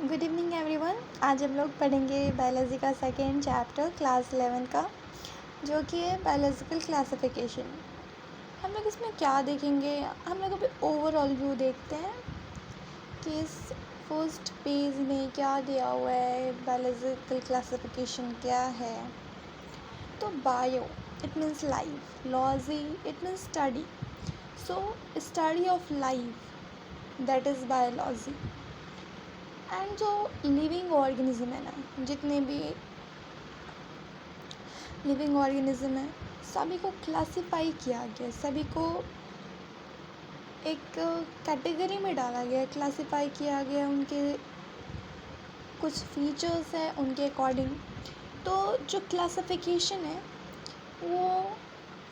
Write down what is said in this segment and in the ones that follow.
Good evening everyone. आज हम लोग पढ़ेंगे बायोलॉजी का सेकेंड चैप्टर क्लास 11 का, जो कि है बायोलॉजिकल क्लासिफिकेशन। हम लोग इसमें क्या देखेंगे, हम लोग अभी ओवरऑल व्यू देखते हैं कि इस फर्स्ट पेज में क्या दिया हुआ है, बायोलॉजिकल क्लासिफिकेशन क्या है। तो bio it means life, logy it means study, so study of life that is biology. And जो लिविंग ऑर्गेनिज्म है ना, जितने भी लिविंग ऑर्गेनिज्म है, सभी को क्लासिफाई किया गया, सभी को एक कैटेगरी में डाला गया, क्लासिफाई किया गया, उनके कुछ फीचर्स हैं उनके अकॉर्डिंग। तो जो क्लासिफिकेशन है वो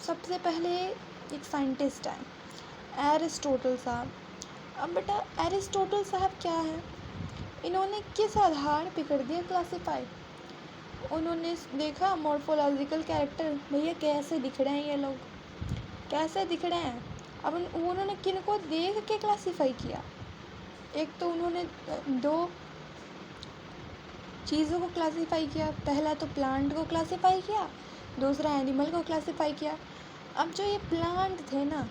सबसे पहले एक साइंटिस्ट है एरिस्टोटल साहब। अब बेटा एरिस्टोटल साहब क्या है, इन्होंने किस आधार पे कर दिया क्लासिफाई। उन्होंने देखा मॉर्फोलॉजिकल कैरेक्टर, भैया कैसे दिख रहे हैं ये लोग, कैसे दिख रहे हैं। अब उन्होंने किन को देख के क्लासिफाई किया। एक तो उन्होंने दो चीज़ों को क्लासिफाई किया, पहला तो प्लांट को क्लासिफाई किया, दूसरा एनिमल को क्लासिफाई किया। अब जो ये प्लांट थे ना,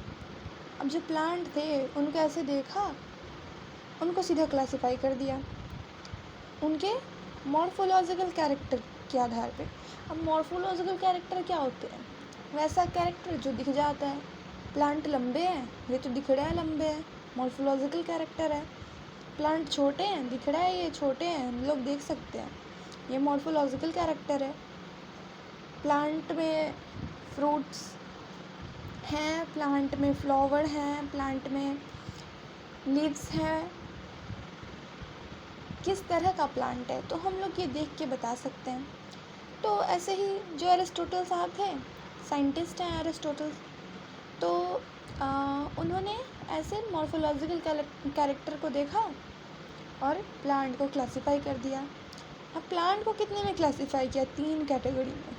अब जो प्लांट थे उनको ऐसे देखा, उनको सीधा क्लासिफाई कर दिया उनके मॉर्फोलॉजिकल कैरेक्टर के आधार पे। अब मॉर्फोलॉजिकल कैरेक्टर क्या होते हैं, वैसा कैरेक्टर जो दिख जाता है। प्लांट लंबे हैं, ये तो दिख रहा है लंबे हैं, मॉर्फोलॉजिकल कैरेक्टर है। प्लांट छोटे हैं, दिख रहा है ये छोटे हैं, हम लोग देख सकते हैं, ये मॉर्फोलॉजिकल कैरेक्टर है। प्लांट में फ्रूट्स हैं, प्लांट में फ्लावर हैं, प्लांट में लीव्स हैं, किस तरह का प्लांट है, तो हम लोग ये देख के बता सकते हैं। तो ऐसे ही जो एरिस्टोटल साहब थे, साइंटिस्ट हैं एरिस्टोटल, तो उन्होंने ऐसे मॉर्फोलॉजिकल कैरेक्टर को देखा और प्लांट को क्लासिफाई कर दिया। अब प्लांट को कितने में क्लासिफाई किया, 3 कैटेगरी में,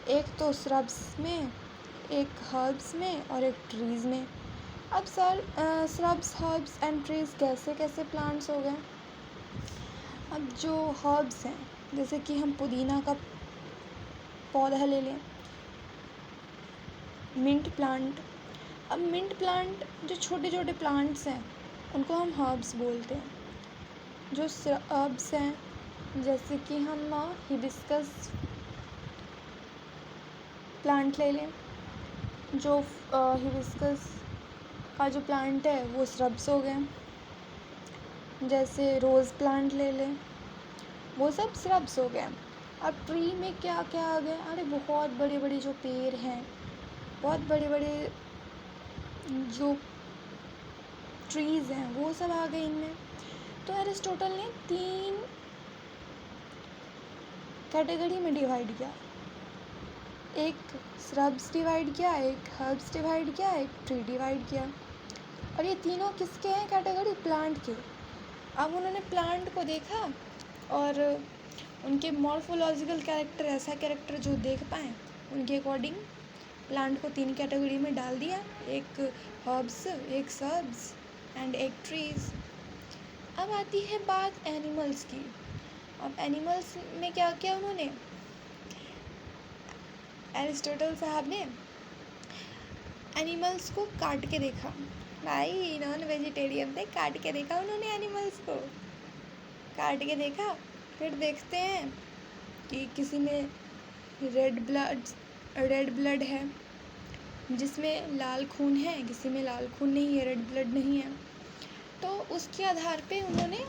एक तो श्रब्स में, एक हर्ब्स में और एक ट्रीज़ में। अब sir shrubs, herbs and trees कैसे कैसे प्लांट्स हो गए। अब जो हर्ब्स हैं, जैसे कि हम पुदीना का पौधा ले लें, मिंट प्लांट। अब मिंट प्लांट, जो छोटे छोटे प्लांट्स हैं उनको हम हर्ब्स बोलते हैं। जो हर्ब्स हैं, जैसे कि हम हिबिस्कस प्लांट ले लें, जो हिबिस्कस का जो प्लांट है वो श्रब्स हो गए। जैसे रोज़ प्लांट ले लें, वो सब श्रब्स हो गए। अब ट्री में क्या क्या आ गए, अरे बहुत बड़े बड़े जो पेड़ हैं, बहुत बड़े बड़े जो ट्रीज़ हैं वो सब आ गए इनमें। तो एरिस्टोटल ने 3 कैटेगरी में डिवाइड किया, एक श्रब्स डिवाइड किया, एक हर्ब्स डिवाइड किया, एक ट्री डिवाइड किया। और ये तीनों किसके हैं कैटेगरी, प्लांट के। अब उन्होंने प्लांट को देखा और उनके मॉर्फोलॉजिकल कैरेक्टर, ऐसा कैरेक्टर जो देख पाएँ, उनके अकॉर्डिंग प्लांट को 3 कैटेगरी में डाल दिया, एक हर्ब्स, एक श्रब्स एंड एक ट्रीज़। अब आती है बात एनिमल्स की। अब एनिमल्स में क्या किया उन्होंने, एरिस्टोटल साहब ने एनिमल्स को काट के देखा। भाई नॉन वेजिटेरियन थे, काट के देखा उन्होंने एनिमल्स को, काट के देखा। फिर देखते हैं कि किसी में रेड ब्लड है, जिसमें लाल खून है, किसी में लाल खून नहीं है, रेड ब्लड नहीं है। तो उसके आधार पे उन्होंने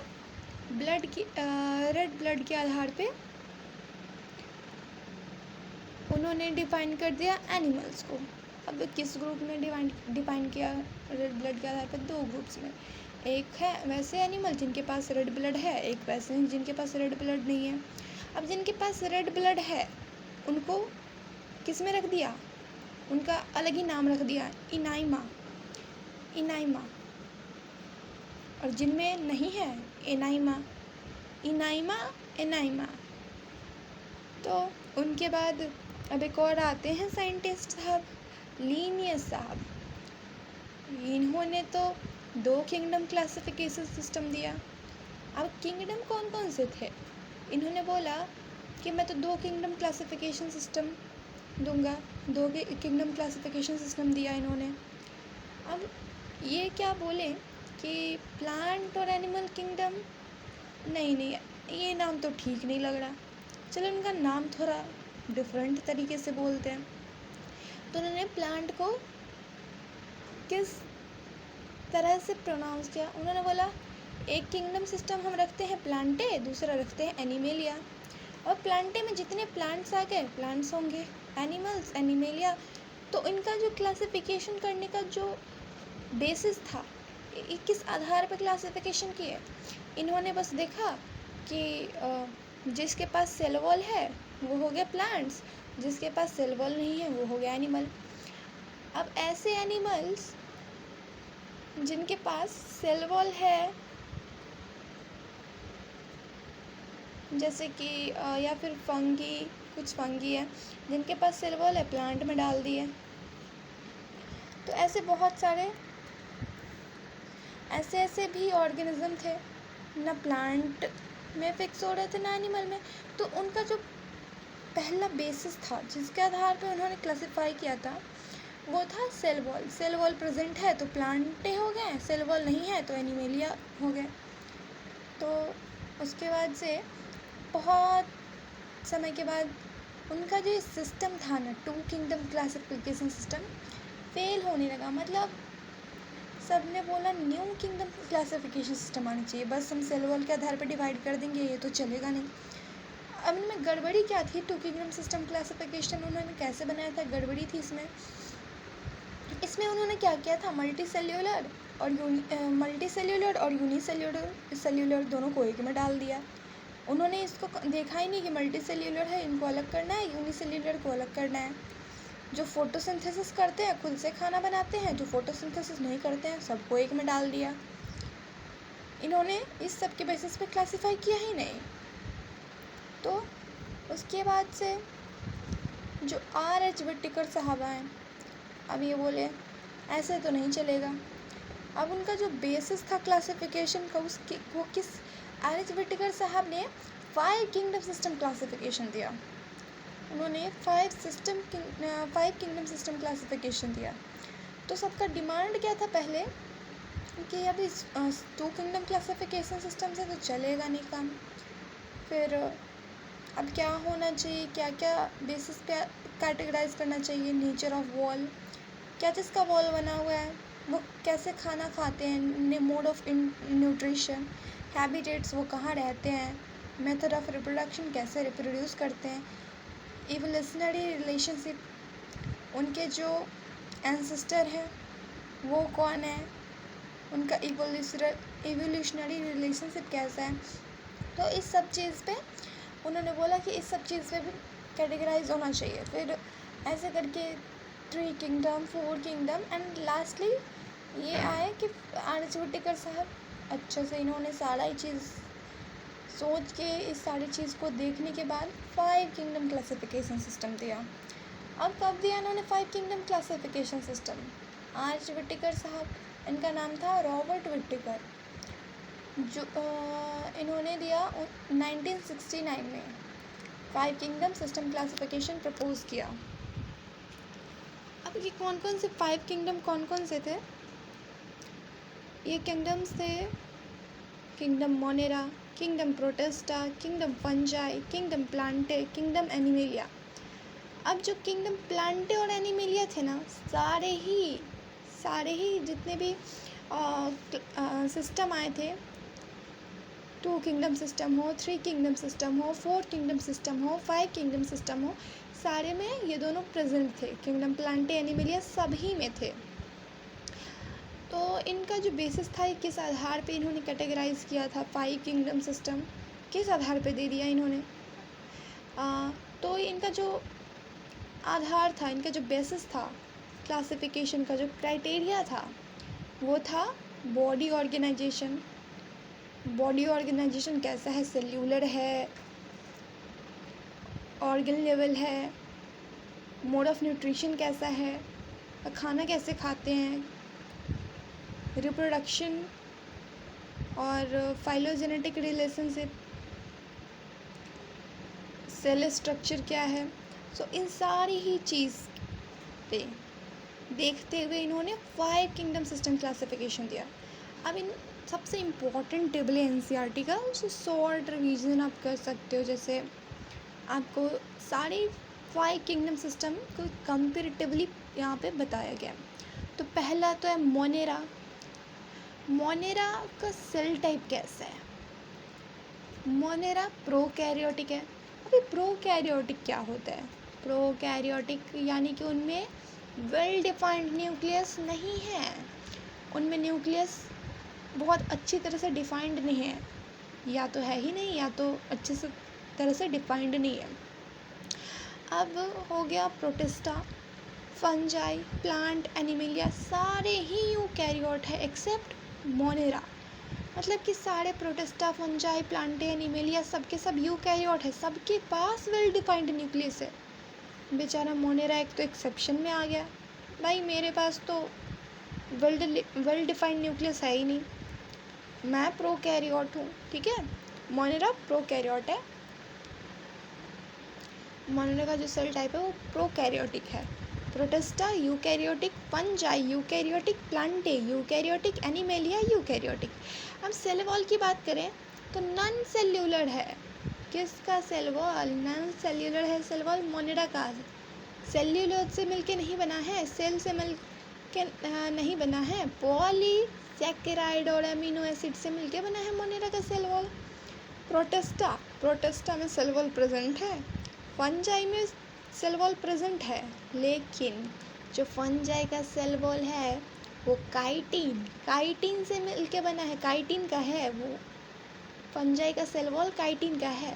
रेड ब्लड के आधार पे उन्होंने डिफाइन कर दिया एनिमल्स को। अब किस ग्रुप में डिफाइन किया रेड ब्लड के आधार पर, 2 ग्रुप्स में। एक है वैसे एनिमल जिनके पास रेड ब्लड है, एक वैसे हैं जिनके पास रेड ब्लड नहीं है। अब जिनके पास रेड ब्लड है उनको किस में रख दिया, उनका अलग ही नाम रख दिया, इनाइमा। और जिनमें नहीं है एनाइमा। तो उनके बाद अब एक और आते हैं साइंटिस्ट साहब, लीनियस साहब। इन्होंने तो 2 किंगडम क्लासिफिकेशन सिस्टम दिया, अब किंगडम कौन कौन से थे? इन्होंने बोला कि मैं तो 2 किंगडम क्लासिफिकेशन सिस्टम दूंगा, 2 किंगडम क्लासिफिकेशन सिस्टम दिया इन्होंने। अब ये क्या बोले कि प्लांट और एनिमल किंगडम, नहीं ये नाम तो ठीक नहीं लग रहा, चलो इनका नाम थोड़ा डिफरेंट तरीके से बोलते हैं। तो उन्होंने प्लांट को किस तरह से प्रोनाउंस किया? उन्होंने बोला एक किंगडम सिस्टम हम रखते हैं प्लांटे, दूसरा रखते हैं एनिमेलिया। और प्लांटे में जितने प्लांट्स आ गए प्लांट्स होंगे, एनिमल्स एनिमेलिया। तो इनका जो क्लासिफिकेशन करने का जो बेसिस था, किस आधार पर क्लासिफिकेशन किए? इन्होंने बस देखा कि जिसके पास सेल वॉल है वो हो गया प्लांट्स, जिसके पास सेल वॉल नहीं है वो हो गया एनिमल। अब ऐसे एनिमल्स जिनके पास सेल वॉल है, जैसे कि या फिर फंगी, कुछ फंगी है जिनके पास सेल वॉल है, प्लांट में डाल दिए। तो ऐसे बहुत सारे ऐसे भी ऑर्गेनिज्म थे, ना प्लांट में फिक्स हो रहे थे ना एनिमल में। तो उनका जो पहला बेसिस था जिसके आधार पर उन्होंने क्लासिफाई किया था वो था cell wall. Cell wall present है तो प्लांटे हो गए, सेल वॉल नहीं है तो एनिमेलिया हो गए। तो उसके बाद से बहुत समय के बाद उनका जो सिस्टम था ना, 2 किंगडम क्लासिफिकेशन सिस्टम, फेल होने लगा। मतलब सब ने बोला न्यू किंगडम क्लासिफिकेशन सिस्टम आना चाहिए, बस हम सेल वॉल के आधार पर डिवाइड कर देंगे, ये तो चलेगा नहीं। अब इनमें गड़बड़ी क्या थी? 2 किंगडम सिस्टम क्लासिफिकेशन उन्होंने कैसे बनाया था? गड़बड़ी थी इसमें उन्होंने क्या किया था, मल्टी सेल्यूलर और यूनिसेल्यूलर दोनों को एक में डाल दिया। उन्होंने इसको देखा ही नहीं कि मल्टी सेल्यूलर है इनको अलग करना है, यूनिसेल्यूलर को अलग करना है। जो फोटोसिंथेसिस करते हैं खुद से खाना बनाते हैं, जो फोटोसिंथेसिस नहीं करते हैं सबको एक में डाल दिया। इन्होंने इस सब के बेसिस पे क्लासिफाई किया ही नहीं। तो उसके बाद से जो R.H. विट्टिकर साहब हैं, अब ये बोले ऐसे तो नहीं चलेगा। अब उनका जो बेसिस था क्लासिफिकेशन का वो किस? R.H. विट्टिकर साहब ने 5 किंगडम सिस्टम क्लासिफिकेशन दिया। उन्होंने 5 किंगडम सिस्टम क्लासिफिकेशन दिया। तो सबका डिमांड क्या था पहले कि अभी 2 किंगडम क्लासिफिकेशन सिस्टम से तो चलेगा नहीं काम। फिर अब क्या होना चाहिए, क्या क्या बेसिस पे कैटेगराइज करना चाहिए? नेचर ऑफ वॉल, क्या जिसका वॉल बना हुआ है वो कैसे खाना खाते हैं, मोड ऑफ न्यूट्रिशन, हैबिटेट्स वो कहाँ रहते हैं, मेथड ऑफ रिप्रोडक्शन कैसे रिप्रोड्यूस करते हैं, इवोल्यूशनरी रिलेशनशिप, उनके जो एंसेस्टर हैं वो कौन है, उनका इवोल्यूशनरी रिलेशनशिप कैसा है। तो इस सब चीज़ पे उन्होंने बोला कि इस सब चीज़ पे भी कैटेगराइज होना चाहिए। फिर ऐसे करके 3 किंगडम, 4 किंगडम एंड लास्टली ये आए कि R.H. विट्टिकर साहब अच्छे से इन्होंने सारा ही चीज़ सोच के, इस सारी चीज़ को देखने के बाद 5 किंगडम क्लासिफिकेशन सिस्टम दिया। अब कब दिया इन्होंने 5 किंगडम क्लासिफिकेशन सिस्टम? R.H. विट्टिकर साहब, इनका नाम था रॉबर्ट विट्टिकर, जो इन्होंने दिया 1969 में 5 किंगडम सिस्टम क्लासिफिकेशन प्रपोज किया। अब ये कौन कौन से 5 किंगडम कौन कौन से थे? ये किंगडम्स थे kingdom Monera, kingdom protista, kingdom fungi, kingdom Plantae, kingdom animalia. अब जो किंगडम प्लांटे और एनिमेलिया थे ना, सारे ही जितने भी सिस्टम आए थे, 2 किंगडम सिस्टम हो, 3 किंगडम सिस्टम हो, 4 किंगडम सिस्टम हो, 5 किंगडम सिस्टम हो, सारे में ये दोनों प्रेजेंट थे। किंगडम प्लांटे, एनिमेलिया सभी में थे। तो इनका जो बेसिस था, किस आधार पे इन्होंने कैटेगराइज किया था 5 किंगडम सिस्टम, किस आधार पे दे दिया इन्होंने? तो इनका जो आधार था, इनका जो बेसिस था क्लासिफिकेशन का, जो क्राइटेरिया था वो था बॉडी ऑर्गेनाइजेशन। बॉडी ऑर्गेनाइजेशन कैसा है? सेल्यूलर है, ऑर्गन लेवल है, मोड ऑफ न्यूट्रिशन कैसा है, खाना कैसे खाते हैं, रिप्रोडक्शन और फाइलोजेनेटिक रिलेशनशिप, सेल स्ट्रक्चर क्या है। सो इन सारी ही चीज़ पे देखते हुए इन्होंने 5 किंगडम सिस्टम क्लासिफिकेशन दिया। अब इन सबसे इम्पोर्टेंट टेबल है एनसीईआरटी का, उसे शॉर्ट रिवीजन आप कर सकते हो। जैसे आपको सारे 5 किंगडम सिस्टम को कंपेरेटिवली यहाँ पे बताया गया। तो पहला तो है मोनेरा। मोनेरा का सेल टाइप कैसा है? मोनेरा प्रोकैरियोटिक है। अभी प्रोकैरियोटिक क्या होता है? प्रोकैरियोटिक यानी कि उनमें वेल डिफाइंड न्यूक्लियस नहीं है, उनमें न्यूक्लियस बहुत अच्छी तरह से डिफाइंड नहीं है, या तो है ही नहीं या तो अच्छे से तरह से डिफाइंड नहीं है। अब हो गया प्रोटिस्टा, फंजाई, प्लांट, एनिमलिया, सारे ही यूकैरियोट है एक्सेप्ट मोनेरा। मतलब कि सारे प्रोटिस्टा, फंजाई, प्लांट, एनिमलिया सबके सब यूकैरियोट है, सबके पास वेल डिफाइंड न्यूक्लियस है। बेचारा मोनेरा एक तो एक्सेप्शन में आ गया, भाई मेरे पास तो वेल डिफाइंड न्यूक्लियस है ही नहीं, मैं प्रोकैरियोट हूँ, ठीक है। मोनेरा प्रोकैरियोट है, मोनेरा का जो सेल टाइप है वो प्रोकैरियोटिक है। Protista eukaryotic, fungi eukaryotic, Plantae eukaryotic, Animalia eukaryotic. अब सेल वॉल की बात करें तो नॉन सेल्यूलर है। किसका सेल वॉल? नॉन सेल्यूलर है सेल वॉल मोनेरा का। सेल्यूलोज से मिलके नहीं बना है, सेल से मिलके नहीं बना है, पॉलीसैकेराइड और अमीनो एसिड से मिलके बना है मोनेरा का सेल वॉल। प्रोटिस्टा में सेल वॉल प्रेजेंट है, फंजाई में सेल वॉल प्रेजेंट है, लेकिन जो फंजाई का सेल वॉल है वो काइटिन से मिलके बना है, काइटिन का है वो। फंजाई का सेल वॉल काइटिन का है।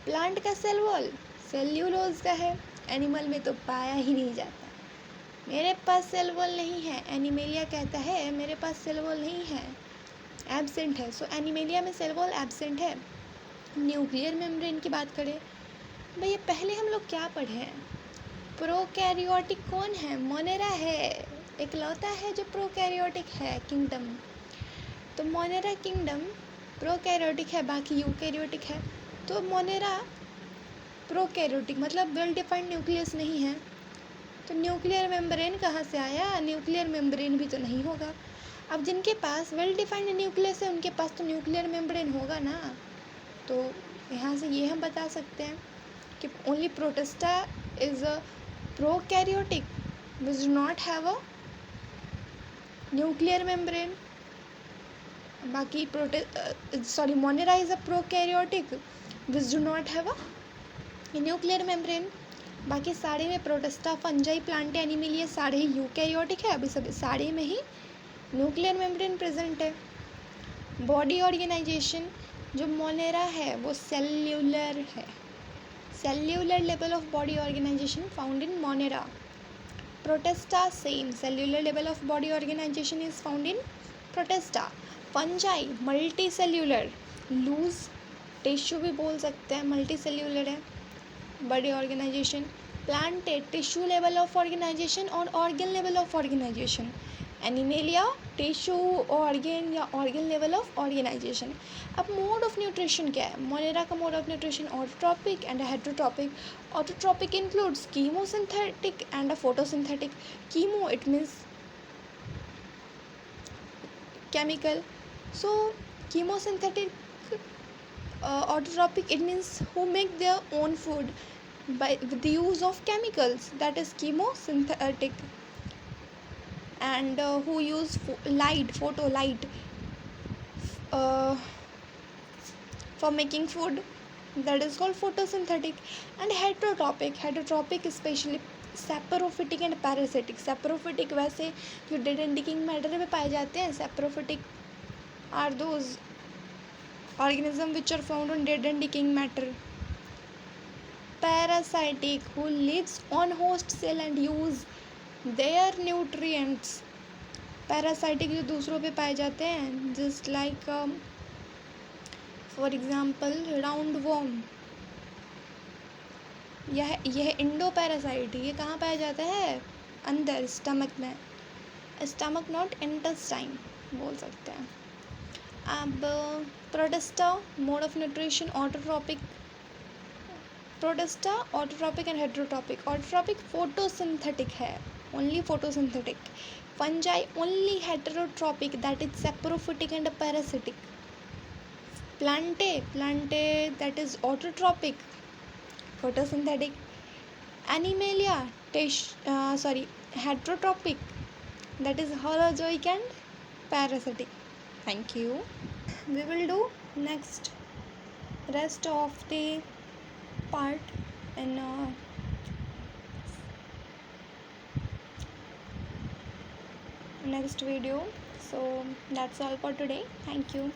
प्लांट का सेल वॉल सेल्यूलोज का है। एनिमल में तो पाया ही नहीं जाता, मेरे पास सेल वॉल नहीं है। एनिमलिया कहता है मेरे पास सेल वॉल नहीं है, एब्सेंट है। सो एनिमलिया में सेल वॉल एब्सेंट है। न्यूक्लियर मेम्ब्रेन की बात करें भैया, पहले हम लोग क्या पढ़े हैं? प्रोकैरियोटिक कौन है? मोनेरा है, इकलौता है जो प्रोकैरियोटिक है किंगडम। तो मोनेरा किंगडम प्रोकैरियोटिक है, बाकी यूकैरियोटिक है। तो मोनेरा प्रोकैरियोटिक मतलब वेल डिफाइंड न्यूक्लियस नहीं है, तो न्यूक्लियर मेम्ब्रेन कहाँ से आया? न्यूक्लियर मेम्ब्रेन भी तो नहीं होगा। अब जिनके पास वेल डिफाइंड न्यूक्लियस है उनके पास तो न्यूक्लियर मेम्ब्रेन होगा ना। तो यहाँ से ये हम बता सकते हैं कि only protista is a prokaryotic which do not have a nuclear membrane. बाकी monera is a prokaryotic which do not have a nuclear membrane. बाकी सारे में प्रोटिस्टा, फंजाई, प्लांट, एनिमलिया सारे ही यूकैरियोटिक है, अभी सब सारे में ही न्यूक्लियर मेम्ब्रेन प्रेजेंट है। बॉडी ऑर्गेनाइजेशन जो मोनेरा है वो सेल्यूलर है, cellular level of body organisation found in monera. Protista same, cellular level of body organisation is found in protista. Fungi multi cellular, loose tissue भी बोल सकते हैं, multi cellular है body organisation. Plant tissue level of organisation और organ level of organisation. Animalia tissue, organ या organ level of organisation. अब mode of nutrition क्या है? मोनेरा का mode of nutrition autotrophic and heterotrophic. Autotrophic includes chemosynthetic and photosynthetic. Chemo it means chemical, so chemosynthetic, autotropic it means who make their own food by with the use of chemicals, that is chemosynthetic. And who use photo light for making food, that is called photosynthetic. And heterotrophic especially saprophytic and parasitic. Saprophytic वैसे जो dead and decaying matter में पाए जाते हैं, saprophytic are those organism which are found on dead and decaying matter. Parasitic who lives on host cell and use their nutrients. Parasitic जो दूसरों पे पाए जाते हैं, just like for example round worm, यह इंडो पैरासाइट। ये कहाँ पाया जाता है? अंदर स्टमक में, स्टमक नॉट इंटेस्टाइन बोल सकते हैं। अब protista, mode of nutrition autotrophic, protista autotrophic and heterotrophic. Autotrophic photosynthetic है, only photosynthetic. Fungi only heterotrophic, that is saprophytic and parasitic. Plantae that is autotrophic, photosynthetic. Animalia heterotrophic, that is holozoic and parasitic. Thank you. We will do next rest of the part in next video. So that's all for today. Thank you.